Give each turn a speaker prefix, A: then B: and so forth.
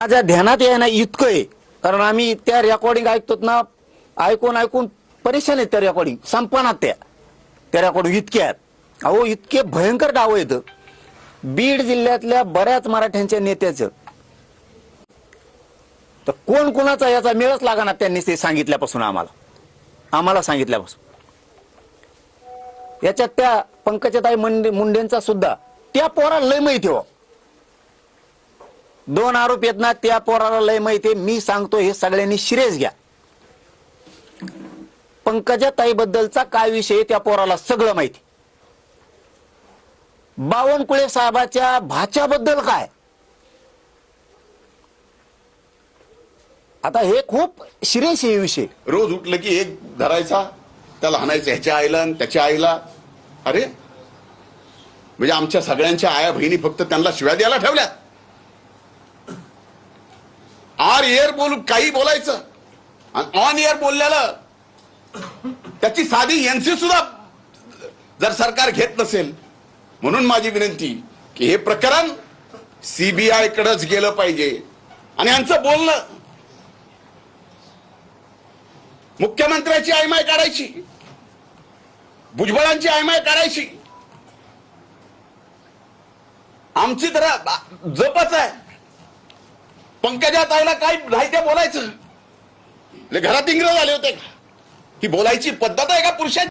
A: माझ्या ध्यानात आहे ना इतकं आहे, कारण आम्ही त्या रेकॉर्डिंग ऐकतो ना, ऐकून परेशान आहेत त्या रेकॉर्डिंग, संपनात त्या रेकॉर्डिंग इतक्या अहो इतके भयंकर डाव आहेत. बीड जिल्ह्यातल्या बऱ्याच मराठ्यांच्या नेत्याचं तर कोण कोणाचा याचा मेळच लागणार त्यांनी ते सांगितल्यापासून आम्हाला सांगितल्यापासून. याच्यात त्या पंकजाताई मुंडेंचा सुद्धा त्या पोराला लय माहिती हो. 2 आरोप आहेत ना, त्या पोराला लय माहिती. मी सांगतो हे सगळ्यांनी सिरियस घ्या. पंकजाताई बद्दलचा काय विषय त्या पोराला सगळं माहिती. बावनकुळे साहेबाच्या भाच्याबद्दल काय, आता हे खूप सिरियस आहे विषय.
B: रोज उठलं की एक धरायचा, त्याला हाणायचं, ह्याच्या आईला आणि त्याच्या आईला. अरे म्हणजे आमच्या सगळ्यांच्या आया बहिणी फक्त त्यांना शिव्या द्यायला ठेवल्यात. आर एअर काही बोलायचं आणि ऑन एअर बोललेलं त्याची साधी एनसी सुद्धा जर सरकार घेत नसेल. म्हणून माझी विनंती की हे प्रकरण सीबीआय कडेच गेलं पाहिजे आणि यांचं बोलणं मुख्यमंत्र्याची आयमाय काढायची, भुजबळांची आयमाय काढायची. आमची तर जपच आहे. पंकजाताईला काय नाही ते बोलायचं. घरात इंग्रज आले होते का? ही बोलायची पद्धत आहे का पुरुषांची?